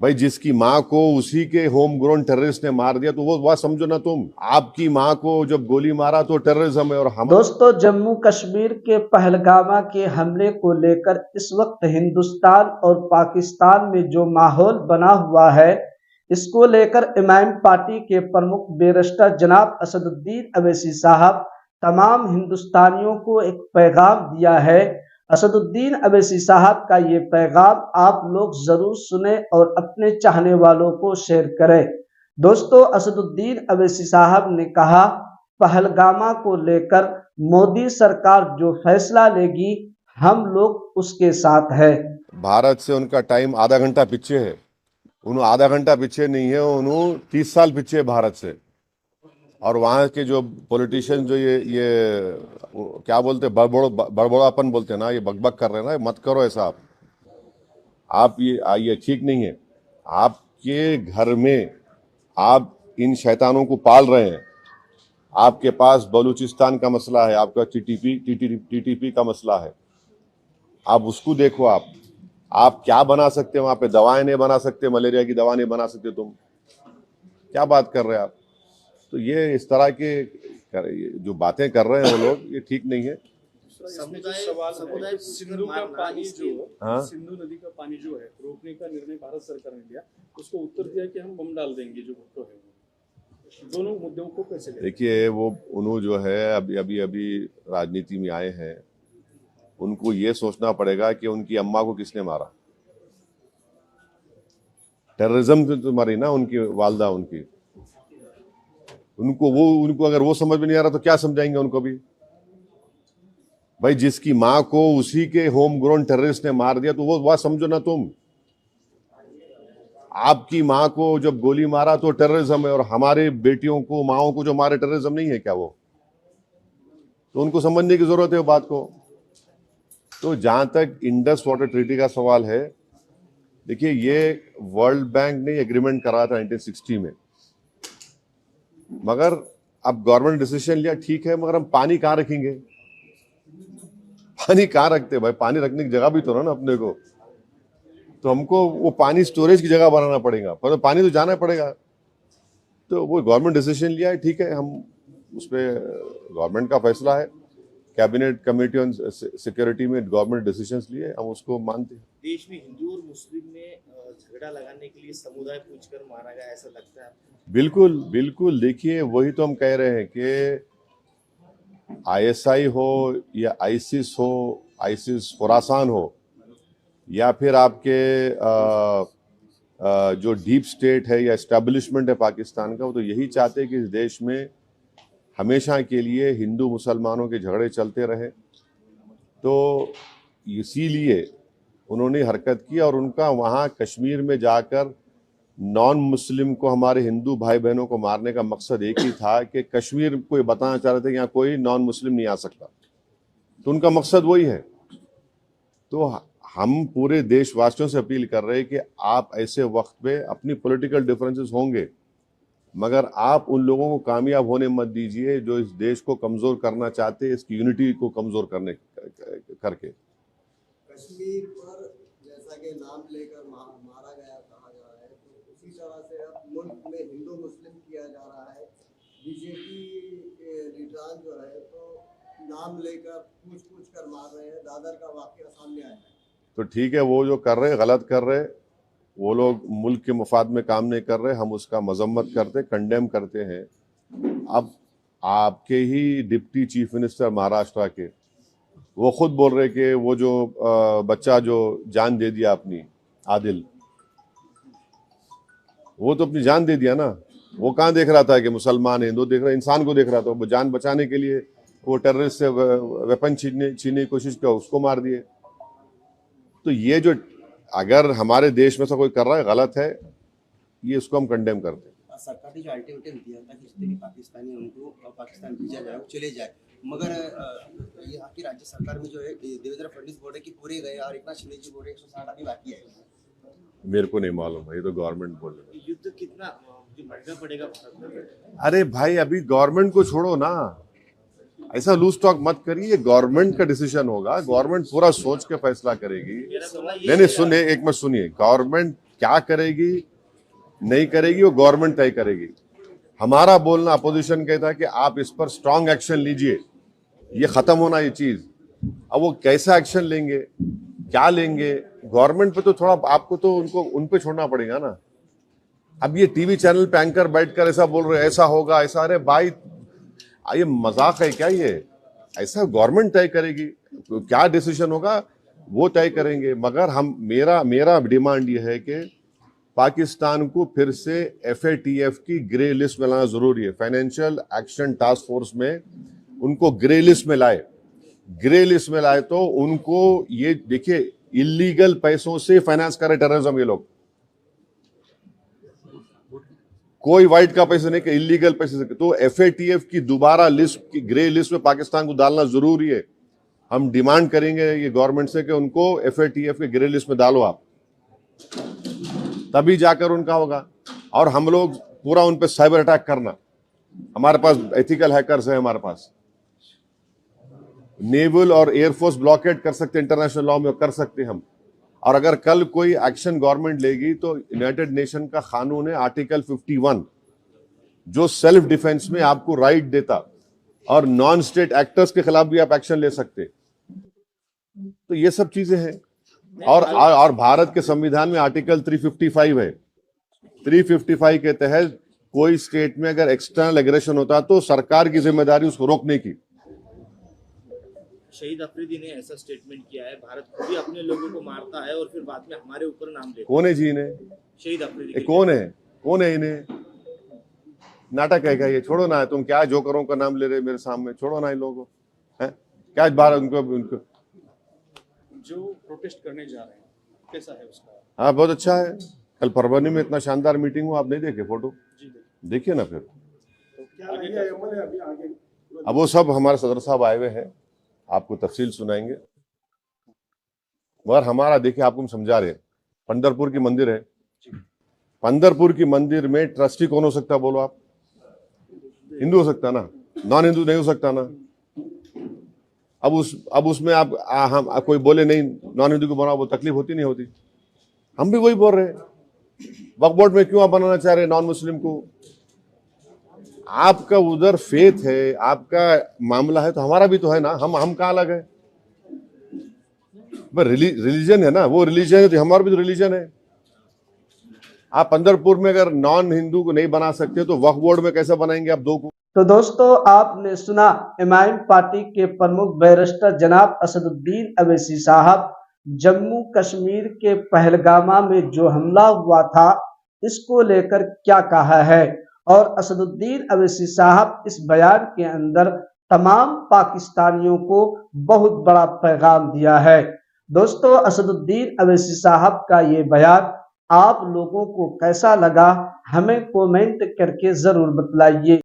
भाई जिसकी माँ को उसी के होम ग्रोन टेररिस्ट ने मार दिया तो वो बात समझो ना तुम। आपकी माँ को जब गोली मारा तो टेररिज्म है। और हम दोस्तों, जम्मू कश्मीर के पहलगामा के हमले को लेकर इस वक्त हिंदुस्तान और पाकिस्तान में जो माहौल बना हुआ है, इसको लेकर इमाम पार्टी के प्रमुख बैरिस्टर जनाब असदुद्दीन अवैसी साहब तमाम हिंदुस्तानियों को एक पैगाम दिया है। असदुद्दीन अवैसी साहब का ये पैगाम आप लोग जरूर सुने और अपने चाहने वालों को शेयर करें। दोस्तों, असदुद्दीन अवैसी साहब ने कहा, पहलगामा को लेकर मोदी सरकार जो फैसला लेगी हम लोग उसके साथ है। भारत से उनका टाइम आधा घंटा पीछे है। उन्होंने आधा घंटा पीछे नहीं है, उन्होंने 30 साल पीछे है भारत से। और वहाँ के जो पॉलिटिशियन जो ये क्या बोलते हैं, बड़बड़ापन बोलते हैं ना, ये बकबक कर रहे हैं ना, मत करो ऐसा। आप ये ठीक नहीं है। आपके घर में आप इन शैतानों को पाल रहे हैं। आपके पास बलूचिस्तान का मसला है, आपका टीटीपी का मसला है, आप उसको देखो। आप क्या बना सकते हो? वहां पे दवाएं नहीं बना सकते, मलेरिया की दवा नहीं बना सकते, तुम क्या बात कर रहे हैं आप? तो ये इस तरह के जो बातें कर रहे हैं वो लोग, ये ठीक नहीं है। समुदाय सिंधु का पानी सिंधु नदी का पानी जो है रोकने का निर्णय भारत सरकार ने लिया, उसको उत्तर दिया कि हम बम डाल देंगे जो भुट्टो है। दोनों मुद्दों को कैसे देखिए, वो उन्होंने जो है अभी राजनीति में आए हैं, उनको ये सोचना पड़ेगा कि उनकी अम्मा को किसने मारा। टेररिज्म तो मारी ना उनकी वालदा उनकी। उनको अगर वो समझ में नहीं आ रहा तो क्या समझाएंगे उनको भी? भाई जिसकी माँ को उसी के होम ग्रोन टेररिस्ट ने मार दिया तो वो बात समझो ना तुम। आपकी माँ को जब गोली मारा तो टेररिज्म है। और हमारे बेटियों को, माओं को जो मारे, टेररिज्म नहीं है क्या वो? तो उनको समझने की जरूरत है वो बात को। तो जहां तक इंडस वाटर ट्रीटी का सवाल है, देखिए ये वर्ल्ड बैंक ने एग्रीमेंट करा था 1960 में, मगर अब गवर्नमेंट डिसीजन लिया, ठीक है, मगर हम पानी कहाँ रखेंगे? पानी कहाँ रखते भाई? पानी रखने की जगह भी तो ना अपने को। तो हमको वो पानी स्टोरेज की जगह बनाना पड़ेगा, पर पानी तो जाना पड़ेगा। तो वो गवर्नमेंट डिसीजन लिया है, ठीक है, हम उस पर गवर्नमेंट का फैसला है, कैबिनेट कमेटी ऑन सिक्योरिटी में गवर्नमेंट डिसीजंस लिए, हम उसको मानते हैं। देश में हिंदू और मुस्लिम में झगड़ा लगाने के लिए समुदाय पूछकर मारा गया, ऐसा लगता है? बिल्कुल बिल्कुल। देखिए, वही तो हम कह रहे हैं कि आईएसआई हो या आईसिस हो, आईसिस खुरासान हो, या फिर आपके जो डीप स्टेट है या एस्टेब्लिशमेंट है पाकिस्तान का, वो तो यही चाहते हैं कि इस देश में हमेशा के लिए हिंदू मुसलमानों के झगड़े चलते रहे। तो इसीलिए उन्होंने हरकत की। और उनका वहाँ कश्मीर में जाकर नॉन मुस्लिम को, हमारे हिंदू भाई बहनों को मारने का मकसद एक ही था कि कश्मीर को बताना चाह रहे थे कि यहाँ कोई नॉन मुस्लिम नहीं आ सकता। तो उनका मकसद वही है। तो हम पूरे देशवासियों से अपील कर रहे हैं कि आप ऐसे वक्त पे, अपनी पॉलिटिकल डिफरेंसेस होंगे, मगर आप उन लोगों को कामयाब होने मत दीजिए जो इस देश को कमजोर करना चाहते हैं, इसकी यूनिटी को कमजोर करके। कश्मीर पर जैसा कि नाम लेकर मारा गया कहा जा रहा है, तो उसी तरह से अब मुल्क में हिंदू मुस्लिम किया जा रहा है। बीजेपी के लीडरान जो है तो नाम लेकर पूछ कर मार रहे हैं। दादर का वाकया सामने आया है। तो ठीक है, वो जो कर रहे, गलत कर रहे, वो लोग मुल्क के मफाद में काम नहीं कर रहे, हम उसका मजम्मत करते, कंडेम करते हैं। अब आपके ही डिप्टी चीफ मिनिस्टर महाराष्ट्र के, वो खुद बोल रहे कि वो जो बच्चा जो जान दे दिया अपनी, आदिल, वो तो अपनी जान दे दिया ना। वो कहाँ देख रहा था कि मुसलमान हिंदू देख रहा, इंसान को देख रहा था। वो जान बचाने के लिए वो टेररिस्ट से वेपन छीनने की कोशिश किया, उसको मार दिए। तो ये जो अगर हमारे देश में से कोई कर रहा है, गलत है, ये इसको हम कंडेम करते हैं। सरकार ने जो अल्टीमेटम दिया था कि जितने पाकिस्तानी उनको पाकिस्तान भेजा जाए, वो चले जाए, मगर यहाँ की राज्य सरकार में जो है देवेंद्र फडणवीस बोल रहे कि पूरे गए और एकनाथ शिंदे जी बोल रहे 160 अभी बाकी है। मेरे को नहीं मालूम है, ये तो गवर्नमेंट बोल रही है। युद्ध कितना बढ़ना पड़ेगा भारत में? अरे भाई, अभी गवर्नमेंट को छोड़ो ना, ऐसा लूज टॉक मत करिए। गवर्नमेंट का डिसीजन होगा, गवर्नमेंट पूरा सोच के फैसला करेगी। नहीं सुनिए, एक मिनट सुनिए, गवर्नमेंट क्या करेगी नहीं करेगी वो गवर्नमेंट तय करेगी। हमारा बोलना अपोजिशन कहता है कि आप इस पर स्ट्रांग एक्शन लीजिए, ये खत्म होना ये चीज। अब वो कैसा एक्शन लेंगे, क्या लेंगे, गवर्नमेंट पे तो थोड़ा आपको तो उनको उन पे छोड़ना पड़ेगा ना। अब ये टीवी चैनल पे एंकर बैठकर ऐसा बोल रहे ऐसा होगा ऐसा, अरे भाई ये मजाक है क्या? ये ऐसा गवर्नमेंट तय करेगी, तो क्या डिसीजन होगा वो तय करेंगे। मगर हम मेरा डिमांड ये है कि पाकिस्तान को फिर से FATF की ग्रे लिस्ट में लाना जरूरी है। फाइनेंशियल एक्शन टास्क फोर्स में उनको ग्रे लिस्ट में लाए। ग्रे लिस्ट में लाए तो उनको ये देखिए, इलीगल पैसों से फाइनेंस करे टेररिज्म ये लोग, कोई वाइट का पैसे नहीं, कि इलीगल पैसे से। तो FATF की दोबारा लिस्ट की ग्रे लिस्ट में पाकिस्तान को डालना जरूरी है। हम डिमांड करेंगे ये गवर्नमेंट से कि उनको FATF के ग्रे लिस्ट में डालो आप, तभी जाकर उनका होगा। और हम लोग पूरा उन पे साइबर अटैक करना, हमारे पास एथिकल हैकर्स है, हमारे पास नेवल और एयरफोर्स ब्लॉकेट कर सकते, इंटरनेशनल लॉ में कर सकते हम। और अगर कल कोई एक्शन गवर्नमेंट लेगी तो यूनाइटेड नेशन का कानून है आर्टिकल 51 जो सेल्फ डिफेंस में आपको राइट देता, और नॉन स्टेट एक्टर्स के खिलाफ भी आप एक्शन ले सकते। तो ये सब चीजें हैं। और भारत के संविधान में आर्टिकल 355 है। 355 के तहत कोई स्टेट में अगर एक्सटर्नल एग्रेशन होता तो सरकार की जिम्मेदारी उसको रोकने की। शहीद अफरीदी ने ऐसा स्टेटमेंट किया है, भारत खुद ही अपने लोगों को मारता है और फिर बाद में हमारे ऊपर नाम लेता है। कौन है जी इन्हें? शहीद अफरीदी कौन है इन्हें? नाटक है क्या ये? छोड़ो ना, तुम क्या जोकरों का नाम ले रहे मेरे सामने, छोड़ो ना इन लोगों को। क्या बार उनको जो प्रोटेस्ट करने जा रहे हैं कैसा है उसका? हाँ बहुत अच्छा है। कल परभनी में इतना शानदार मीटिंग हुआ, आप नहीं देखे फोटो? जी देखिए ना फिर। तो क्या आगे अब वो सब हमारे सदर साहब आए हुए हैं, आपको तफसील सुनाएंगे। मगर हमारा देखिए, आपको हम समझा रहे हैं, पंढरपुर की मंदिर है, पंढरपुर की मंदिर में ट्रस्टी कौन हो सकता बोलो आप? हिंदू हो सकता ना, नॉन हिंदू नहीं हो सकता ना। अब उसमें आप हम कोई बोले नहीं नॉन हिंदू को बनाओ, वो तकलीफ होती नहीं होती? हम भी वही बोल रहे हैं, वक्फ बोर्ड में क्यों आप बनाना चाह रहे हैं नॉन मुस्लिम को? आपका उधर फेथ है, आपका मामला है, तो हमारा भी तो है ना। हम कहाँ अलग है? रिलीजन है ना, वो रिलीजन है तो हमारा भी तो रिलीजन है। आप पंढरपुर में अगर नॉन हिंदू को नहीं बना सकते तो वक्फ बोर्ड में कैसे बनाएंगे आप दो को? तो दोस्तों, आपने सुना इमाम पार्टी के प्रमुख बैरिस्टर जनाब असदुद्दीन अवैसी साहब, जम्मू कश्मीर के पहलगामा में जो हमला हुआ था इसको लेकर क्या कहा है। और असदुद्दीन अवैसी साहब इस बयान के अंदर तमाम पाकिस्तानियों को बहुत बड़ा पैगाम दिया है। दोस्तों, असदुद्दीन अवैसी साहब का ये बयान आप लोगों को कैसा लगा हमें कमेंट करके जरूर बतलाइए।